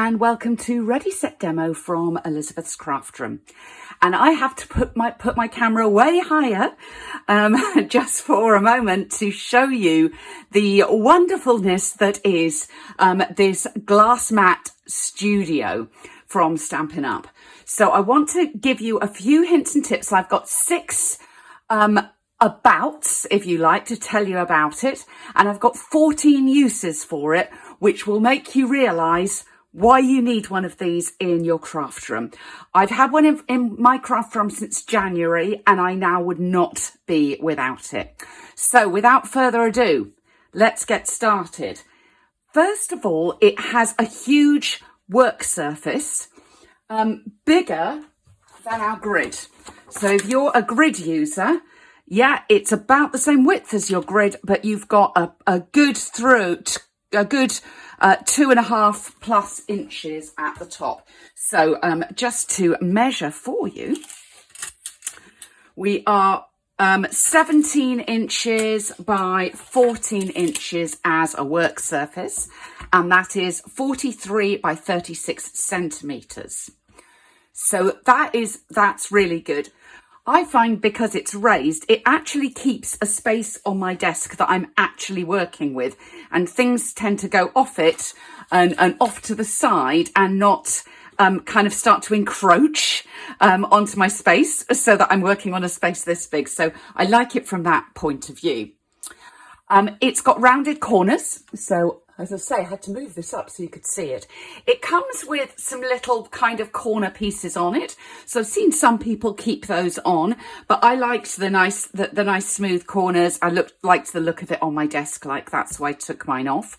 and welcome to Ready Set Demo from Elizabeth's Craft Room. And I have to put my camera way higher just for a moment to show you the wonderfulness that is this Glass Mat Studio from Stampin Up. So I want to give you a few hints and tips. I've got 6 abouts, if you like, to tell you about it. And I've got 14 uses for it, which will make you realise why you need one of these in your craft room. I've had one in my craft room since January, and I now would not be without it. So without further ado, let's get started. First of all, it has a huge work surface, bigger than our grid. So if you're a grid user, yeah, it's about the same width as your grid, but you've got a good 2.5 plus inches at the top. So just to measure for you, we are 17 inches by 14 inches as a work surface, and that is 43 by 36 centimeters. So that's really good. I find because it's raised, it actually keeps a space on my desk that I'm actually working with, and things tend to go off it and off to the side and not kind of start to encroach onto my space, so that I'm working on a space this big. So I like it from that point of view. It's got rounded corners, so as I say, I had to move this up so you could see it. It comes with some little kind of corner pieces on it. So I've seen some people keep those on, but I liked the nice smooth corners. I liked the look of it on my desk like that, so I took mine off.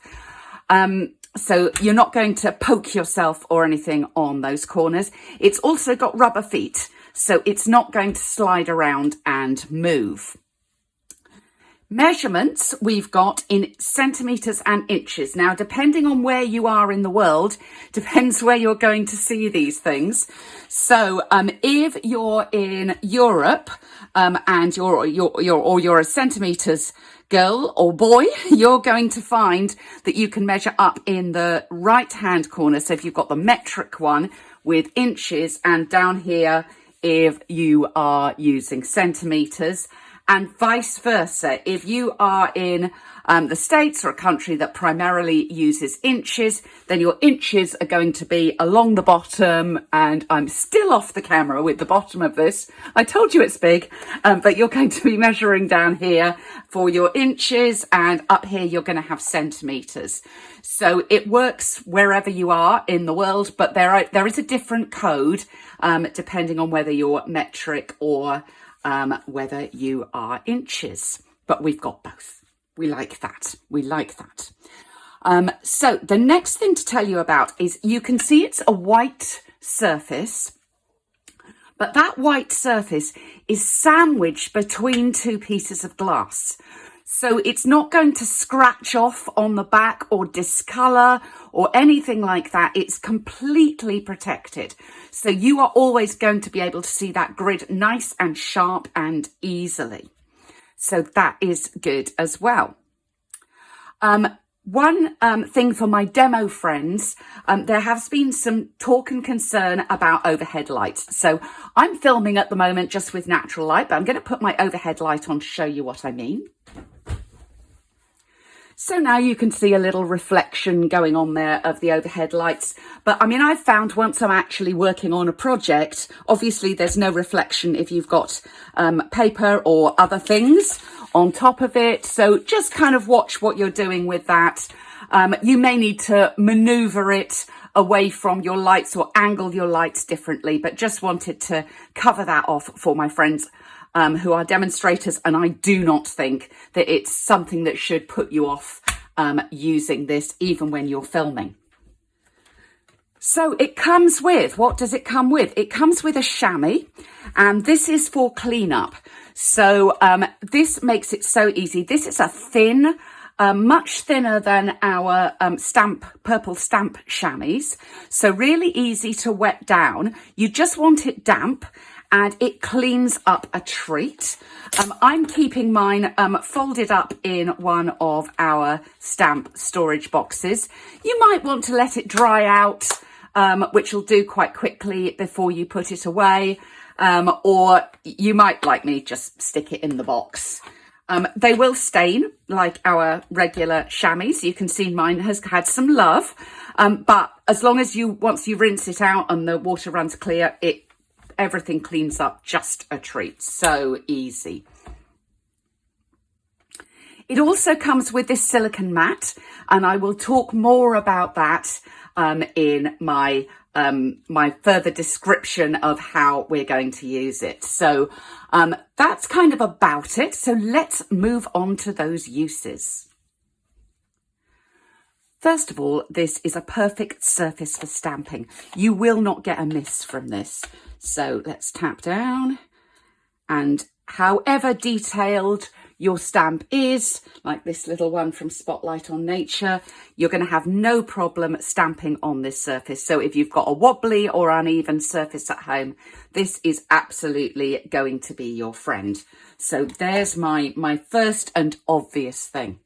So you're not going to poke yourself or anything on those corners. It's also got rubber feet, so it's not going to slide around and move. Measurements we've got in centimetres and inches. Now, depending on where you are in the world, depends where you're going to see these things. So if you're in Europe and you're a centimetres girl or boy, you're going to find that you can measure up in the right hand corner. So if you've got the metric one with inches, and down here if you are using centimetres, and vice versa. If you are in the States or a country that primarily uses inches, then your inches are going to be along the bottom, and I'm still off the camera with the bottom of this. I told you it's big, but you're going to be measuring down here for your inches, and up here you're going to have centimetres. So it works wherever you are in the world, but there is a different code depending on whether you're metric or whether you are inches, but we've got both. We like that. We like that. So the next thing to tell you about is you can see it's a white surface, but that white surface is sandwiched between 2 pieces of glass. So it's not going to scratch off on the back or discolour or anything like that. It's completely protected. So you are always going to be able to see that grid nice and sharp and easily. So that is good as well. One thing for my demo friends, there has been some talk and concern about overhead lights. So I'm filming at the moment just with natural light, but I'm going to put my overhead light on to show you what I mean. So now you can see a little reflection going on there of the overhead lights. But I mean, I've found once I'm actually working on a project, obviously there's no reflection if you've got paper or other things on top of it. So just kind of watch what you're doing with that. You may need to maneuver it away from your lights or angle your lights differently, but just wanted to cover that off for my friends who are demonstrators, and I do not think that it's something that should put you off using this even when you're filming. So it comes with, what does it come with? It comes with a chamois, and this is for cleanup. So this makes it so easy. This is a thin, much thinner than our purple stamp chamois. So really easy to wet down. You just want it damp, and it cleans up a treat. I'm keeping mine folded up in one of our stamp storage boxes. You might want to let it dry out which will do quite quickly before you put it away. Or you might, like me, just stick it in the box. They will stain like our regular chamois. You can see mine has had some love. But as long as once you rinse it out and the water runs clear, everything cleans up just a treat. So easy. It also comes with this silicone mat, and I will talk more about that in my further description of how we're going to use it. So that's kind of about it. So let's move on to those uses. First of all, this is a perfect surface for stamping. You will not get a miss from this. So let's tap down, and however detailed your stamp is, like this little one from Spotlight on Nature, you're going to have no problem stamping on this surface. So if you've got a wobbly or uneven surface at home, this is absolutely going to be your friend. So there's my first and obvious thing.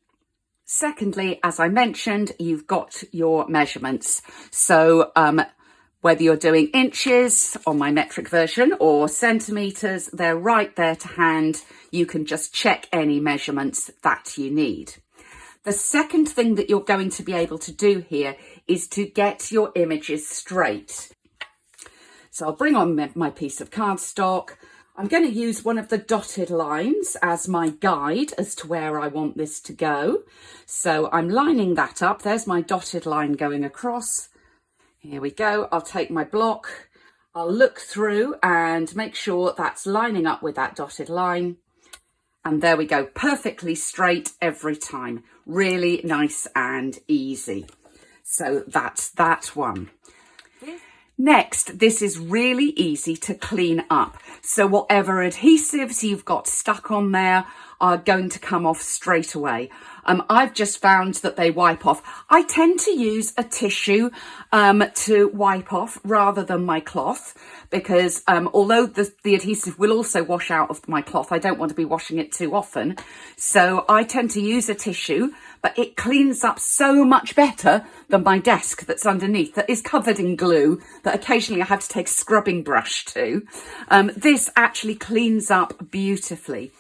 Secondly, as I mentioned, you've got your measurements. So whether you're doing inches on my metric version or centimetres, they're right there to hand. You can just check any measurements that you need. The second thing that you're going to be able to do here is to get your images straight. So I'll bring on my piece of cardstock. I'm going to use one of the dotted lines as my guide as to where I want this to go. So I'm lining that up. There's my dotted line going across. Here we go. I'll take my block. I'll look through and make sure that's lining up with that dotted line. And there we go. Perfectly straight every time. Really nice and easy. So that's that one. Next, this is really easy to clean up. So whatever adhesives you've got stuck on there are going to come off straight away. I've just found that they wipe off. I tend to use a tissue to wipe off rather than my cloth, because although the adhesive will also wash out of my cloth, I don't want to be washing it too often. So I tend to use a tissue, but it cleans up so much better than my desk that's underneath, that is covered in glue, that occasionally I have to take a scrubbing brush to. This actually cleans up beautifully.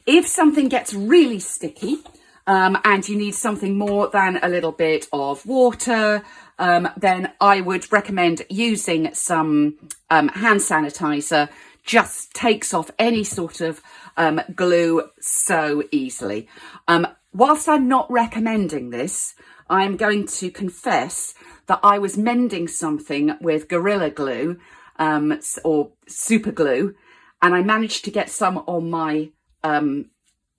If something gets really sticky, and you need something more than a little bit of water, then I would recommend using some hand sanitizer. Just takes off any sort of glue so easily. Whilst I'm not recommending this, I'm going to confess that I was mending something with Gorilla Glue or super glue, and I managed to get some on my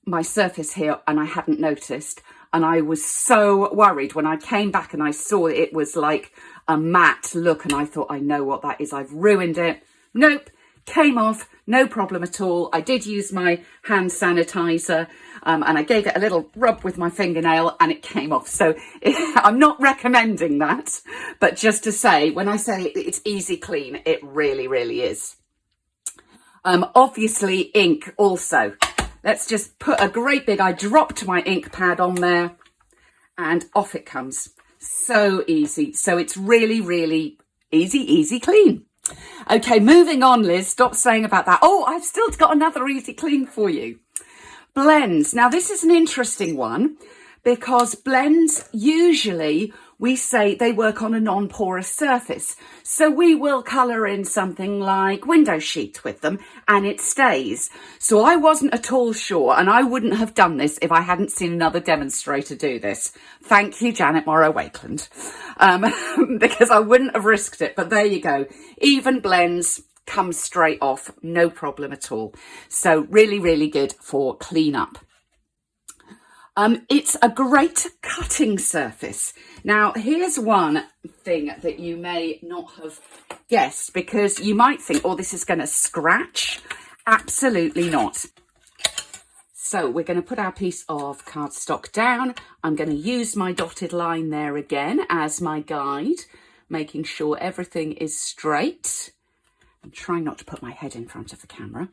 my surface here, and I hadn't noticed, and I was so worried when I came back and I saw it was like a matte look, and I thought, I know what that is, I've ruined it. Nope, came off, no problem at all. I did use my hand sanitizer, and I gave it a little rub with my fingernail and it came off. So I'm not recommending that, but just to say, when I say it's easy clean, it really, really is. Obviously ink also. Let's just put a great big, I dropped my ink pad on there and off it comes. So easy. So it's really, really easy clean. Okay, moving on, Liz. Stop saying about that. Oh, I've still got another easy clean for you. Blends. Now, this is an interesting one because blends usually we say they work on a non-porous surface. So we will colour in something like window sheet with them and it stays. So I wasn't at all sure, and I wouldn't have done this if I hadn't seen another demonstrator do this. Thank you, Janet Morrow-Wakeland, because I wouldn't have risked it. But there you go. Even blends come straight off, no problem at all. So really, really good for clean-up. It's a great cutting surface. Now, here's one thing that you may not have guessed, because you might think, oh, this is going to scratch. Absolutely not. So we're going to put our piece of cardstock down. I'm going to use my dotted line there again as my guide, making sure everything is straight. I'm trying not to put my head in front of the camera.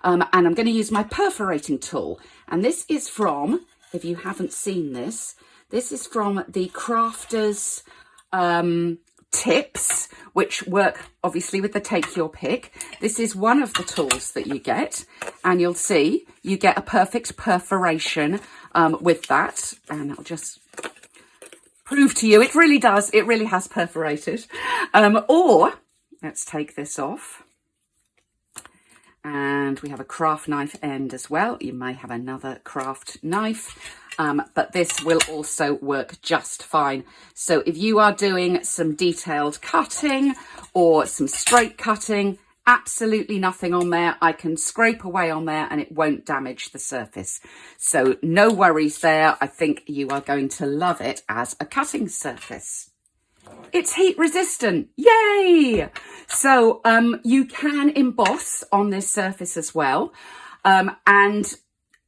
And I'm going to use my perforating tool. And this is from, if you haven't seen this, this is from the Crafters tips, which work obviously with the take your pick. This is one of the tools that you get, and you'll see you get a perfect perforation with that. And I'll just prove to you, it really does, it really has perforated. Or let's take this off. And we have a craft knife end as well. You may have another craft knife, but this will also work just fine. So if you are doing some detailed cutting or some straight cutting, absolutely nothing on there. I can scrape away on there and it won't damage the surface. So no worries there. I think you are going to love it as a cutting surface. It's heat resistant, yay! So you can emboss on this surface as well, and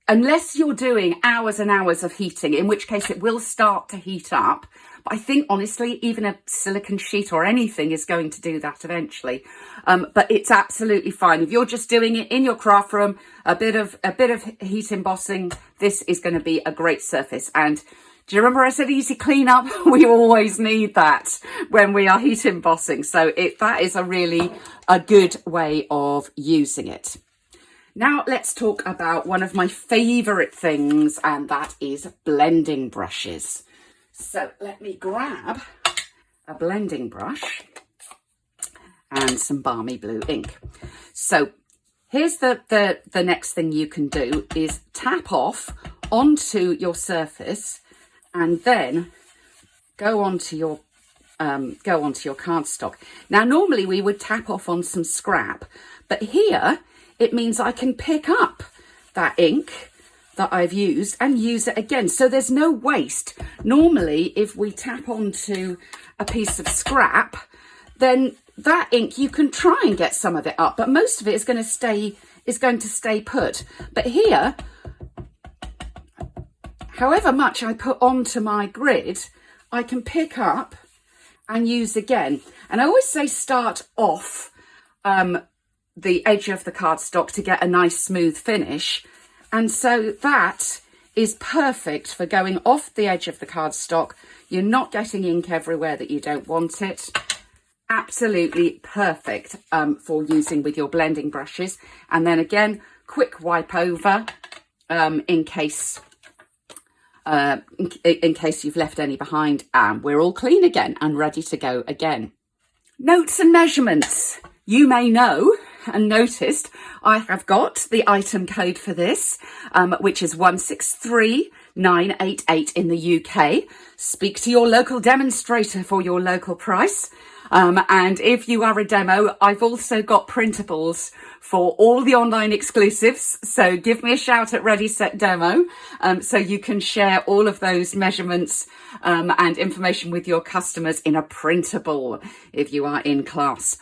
unless you're doing hours and hours of heating, in which case it will start to heat up. But I think honestly, even a silicone sheet or anything is going to do that eventually. But it's absolutely fine if you're just doing it in your craft room. A bit of heat embossing. This is going to be a great surface. And do you remember I said easy cleanup? We always need that when we are heat embossing. So that is a good way of using it. Now let's talk about one of my favourite things, and that is blending brushes. So let me grab a blending brush and some balmy blue ink. So here's the next thing you can do is tap off onto your surface and then go onto your cardstock. Now, normally we would tap off on some scrap, but here it means I can pick up that ink that I've used and use it again. So there's no waste. Normally, if we tap onto a piece of scrap, then that ink, you can try and get some of it up, but most of it is going to stay put. But here, however much I put onto my grid, I can pick up and use again. And I always say start off the edge of the cardstock to get a nice smooth finish. And so that is perfect for going off the edge of the cardstock. You're not getting ink everywhere that you don't want it. Absolutely perfect for using with your blending brushes. And then again, quick wipe over in case you've left any behind, and we're all clean again and ready to go again. Notes and measurements. You may know and noticed I have got the item code for this, which is 163988 in the UK. Speak to your local demonstrator for your local price. And if you are a demo, I've also got printables for all the online exclusives. So give me a shout at Ready Set Demo, so you can share all of those measurements and information with your customers in a printable if you are in class.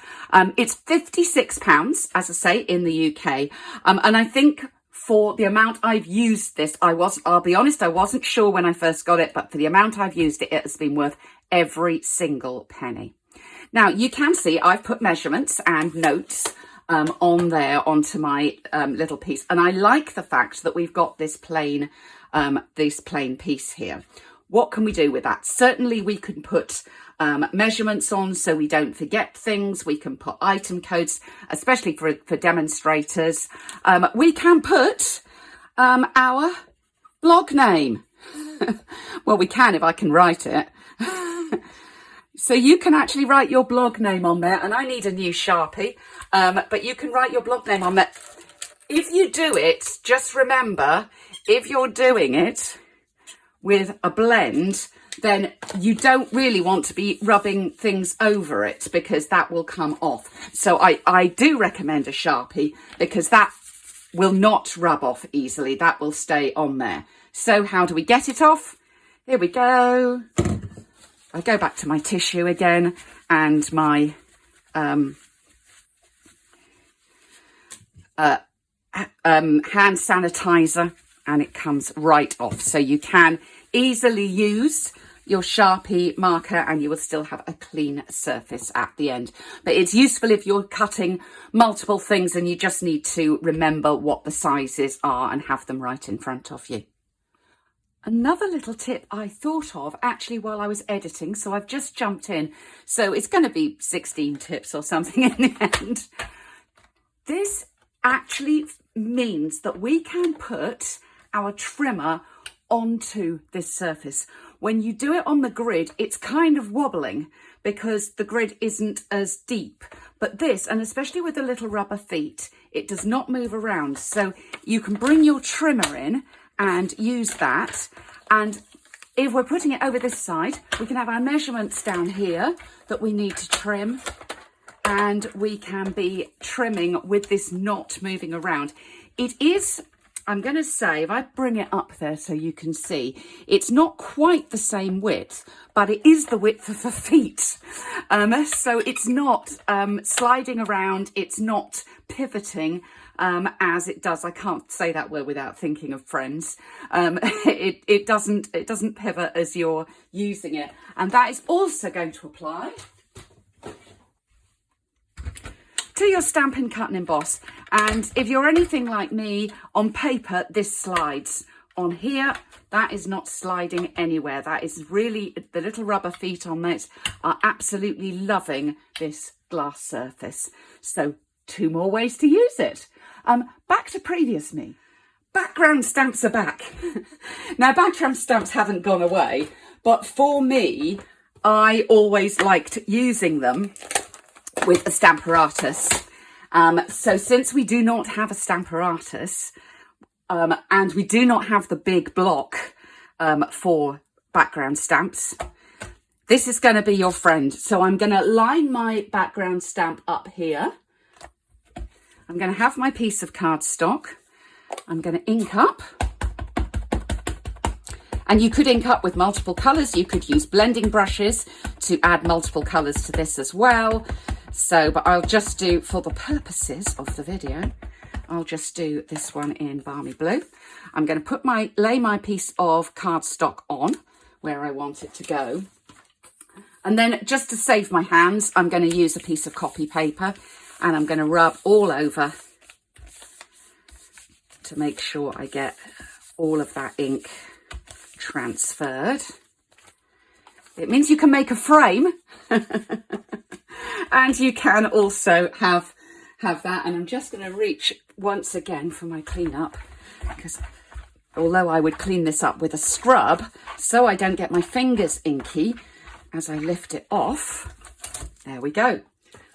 It's £56, as I say, in the UK. And I think for the amount I've used this, I'll be honest, I wasn't sure when I first got it, but for the amount I've used it, it has been worth every single penny. Now, you can see I've put measurements and notes on there onto my little piece. And I like the fact that we've got this plain piece here. What can we do with that? Certainly we can put measurements on so we don't forget things. We can put item codes, especially for demonstrators. We can put our blog name. Well, we can if I can write it. So you can actually write your blog name on there, and I need a new Sharpie, but you can write your blog name on there. If you do it, just remember, if you're doing it with a blend, then you don't really want to be rubbing things over it because that will come off. So I do recommend a Sharpie because that will not rub off easily. That will stay on there. So how do we get it off? Here we go. I go back to my tissue again and my hand sanitizer, and it comes right off. So you can easily use your Sharpie marker and you will still have a clean surface at the end. But it's useful if you're cutting multiple things and you just need to remember what the sizes are and have them right in front of you. Another little tip I thought of actually while I was editing, so I've just jumped in. So it's going to be 16 tips or something in the end. This actually means that we can put our trimmer onto this surface. When you do it on the grid, it's kind of wobbling because the grid isn't as deep. But this, and especially with the little rubber feet, it does not move around. So you can bring your trimmer in and use that. And if we're putting it over this side, we can have our measurements down here that we need to trim, and we can be trimming with this not moving around. It is, I'm going to say, if I bring it up there so you can see, it's not quite the same width, but it is the width of the feet. So it's not sliding around, it's not pivoting as it does. I can't say that word without thinking of Friends. It doesn't pivot as you're using it. And that is also going to apply to your Stampin' Cut and Emboss. And if you're anything like me, on paper this slides. On here, that is not sliding anywhere. That is really, the little rubber feet on this are absolutely loving this glass surface. So 2 more ways to use it. Back to previous me. Background stamps are back. Now, background stamps haven't gone away, but for me, I always liked using them with a Stamparatus. So since we do not have a Stamparatus, and we do not have the big block for background stamps, this is going to be your friend. So I'm going to line my background stamp up here. I'm going to have my piece of cardstock. I'm going to ink up. And you could ink up with multiple colours. You could use blending brushes to add multiple colours to this as well. So, but I'll just do, for the purposes of the video, I'll just do this one in Balmy Blue. I'm going to lay my piece of cardstock on where I want it to go. And then just to save my hands, I'm going to use a piece of copy paper and I'm going to rub all over to make sure I get all of that ink transferred. It means you can make a frame and you can also have that. And I'm just going to reach once again for my cleanup, because although I would clean this up with a scrub so I don't get my fingers inky as I lift it off, there we go.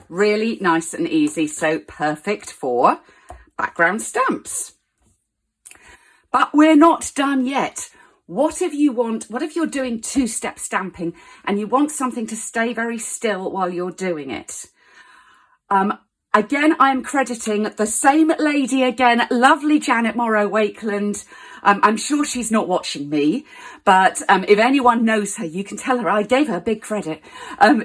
Really nice and easy, so perfect for background stamps. But we're not done yet. What if you're doing 2-step stamping and you want something to stay very still while you're doing it? Again, I'm crediting the same lady again, lovely Janet Morrow Wakeland. I'm sure she's not watching me, but if anyone knows her, you can tell her I gave her big credit.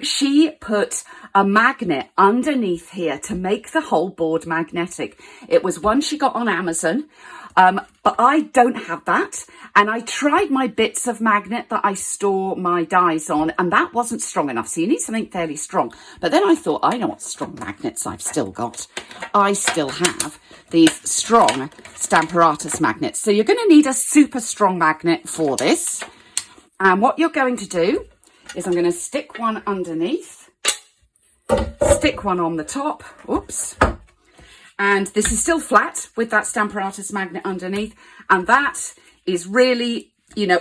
She put a magnet underneath here to make the whole board magnetic. It was one she got on Amazon, but I don't have that. And I tried my bits of magnet that I store my dies on, and that wasn't strong enough. So you need something fairly strong. But then I thought, I know what strong magnets I've still got. I still have these strong Stamparatus magnets. So you're going to need a super strong magnet for this. And what you're going to do is I'm going to stick one underneath, stick one on the top. Oops. And this is still flat with that Stamparatus magnet underneath. And that is really,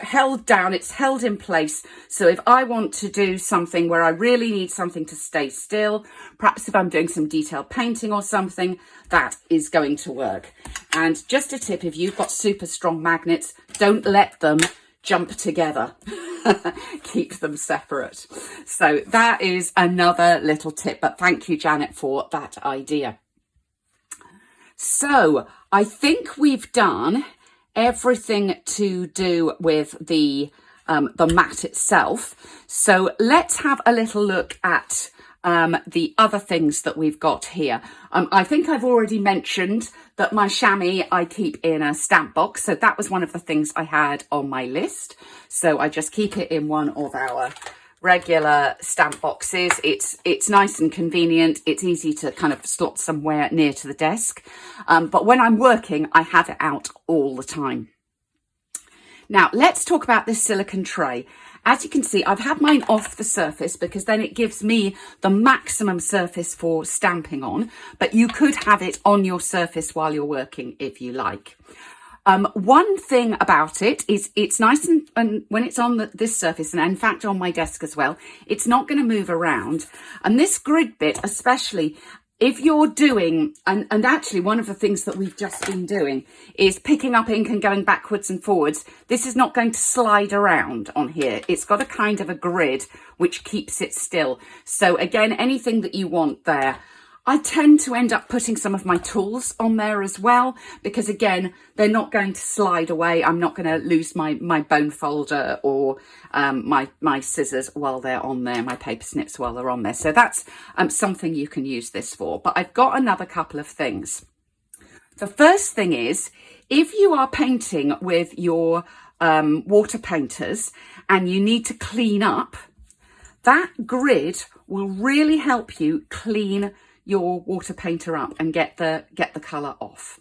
held down. It's held in place. So if I want to do something where I really need something to stay still, perhaps if I'm doing some detailed painting or something, that is going to work. And just a tip, if you've got super strong magnets, don't let them jump together. Keep them separate. So that is another little tip. But thank you, Janet, for that idea. So I think we've done everything to do with the mat itself. So let's have a little look at the other things that we've got here. I think I've already mentioned that my chamois I keep in a stamp box. So that was one of the things I had on my list. So I just keep it in one of our regular stamp boxes. It's nice and convenient. It's easy to kind of slot somewhere near to the desk. But when I'm working, I have it out all the time. Now let's talk about this silicone tray. As you can see, I've had mine off the surface because then it gives me the maximum surface for stamping on, but you could have it on your surface while you're working if you like. One thing about it is it's nice and when it's on this surface, and in fact on my desk as well, it's not going to move around. And this grid bit, especially if you're doing, and actually one of the things that we've just been doing is picking up ink and going backwards and forwards. This is not going to slide around on here. It's got a kind of a grid which keeps it still. So again, anything that you want there. I tend to end up putting some of my tools on there as well, because again, they're not going to slide away. I'm not going to lose my bone folder or my scissors while they're on there, my paper snips while they're on there. So that's something you can use this for. But I've got another couple of things. The first thing is, if you are painting with your water painters and you need to clean up, that grid will really help you clean your water painter up and get the colour off.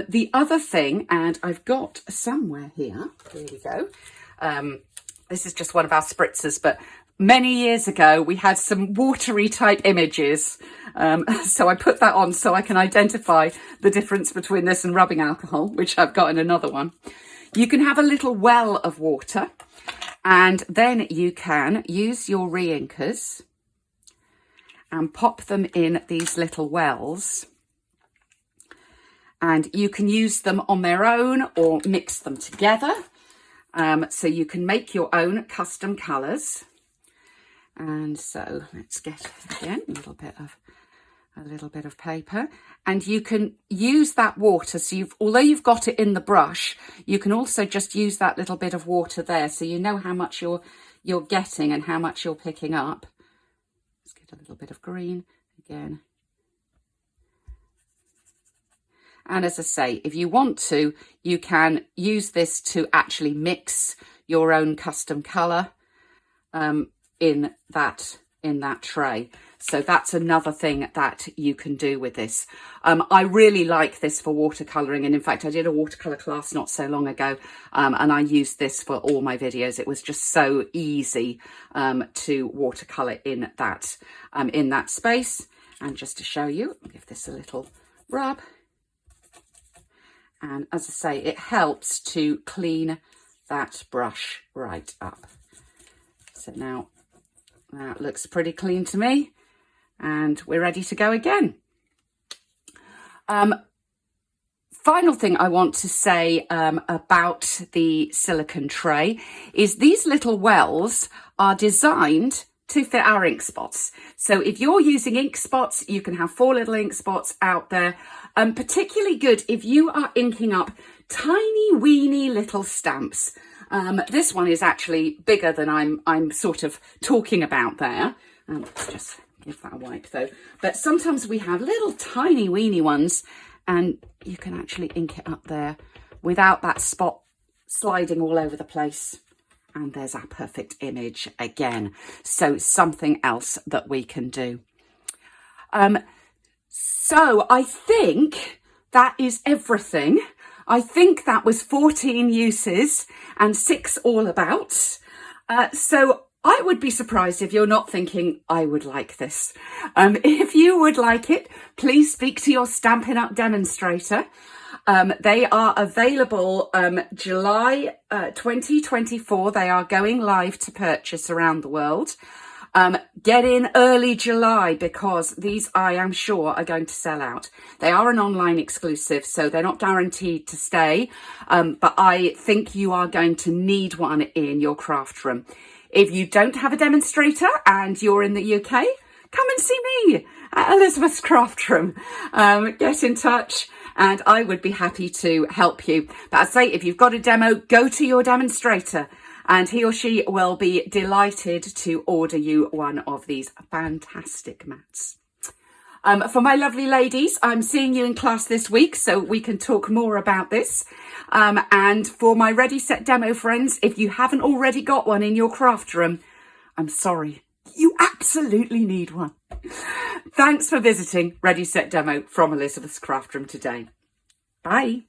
The other thing, and I've got somewhere here we go. This is just one of our spritzers, but many years ago we had some watery type images. So I put that on so I can identify the difference between this and rubbing alcohol, which I've got in another one. You can have a little well of water, and then you can use your re-inkers and pop them in these little wells, and you can use them on their own or mix them together, so you can make your own custom colours. And so let's get again a little bit of paper, and you can use that water. So although you've got it in the brush, you can also just use that little bit of water there, so you know how much you're getting and how much you're picking up. A little bit of green again. And as I say, if you want to, you can use this to actually mix your own custom colour in that tray. So that's another thing that you can do with this. I really like this for watercolouring, and in fact I did a watercolour class not so long ago, and I used this for all my videos. It was just so easy to watercolour in that space. And just to show you, I'll give this a little rub, and as I say, it helps to clean that brush right up. So now that looks pretty clean to me, and we're ready to go again. Final thing I want to say about the silicone tray is these little wells are designed to fit our ink spots. So if you're using ink spots, you can have 4 little ink spots out there. Particularly good if you are inking up tiny weeny little stamps. This one is actually bigger than I'm sort of talking about there. Let's just give that a wipe though. But sometimes we have little tiny weeny ones, and you can actually ink it up there without that spot sliding all over the place. And there's our perfect image again. So something else that we can do. So I think that is everything. I think that was 14 uses and 6 all abouts. So I would be surprised if you're not thinking, I would like this. If you would like it, please speak to your Stampin' Up! Demonstrator. They are available July 2024. They are going live to purchase around the world. Get in early July, because these, I am sure, are going to sell out. They are an online exclusive, so they're not guaranteed to stay, but I think you are going to need one in your craft room. If you don't have a demonstrator and you're in the UK, come and see me at Elizabeth's Craft Room. Get in touch and I would be happy to help you. But I say, if you've got a demo, go to your demonstrator and he or she will be delighted to order you one of these fantastic mats. For my lovely ladies, I'm seeing you in class this week, so we can talk more about this. And for my Ready Set Demo friends, if you haven't already got one in your craft room, I'm sorry, you absolutely need one. Thanks for visiting Ready Set Demo from Elizabeth's Craft Room today. Bye.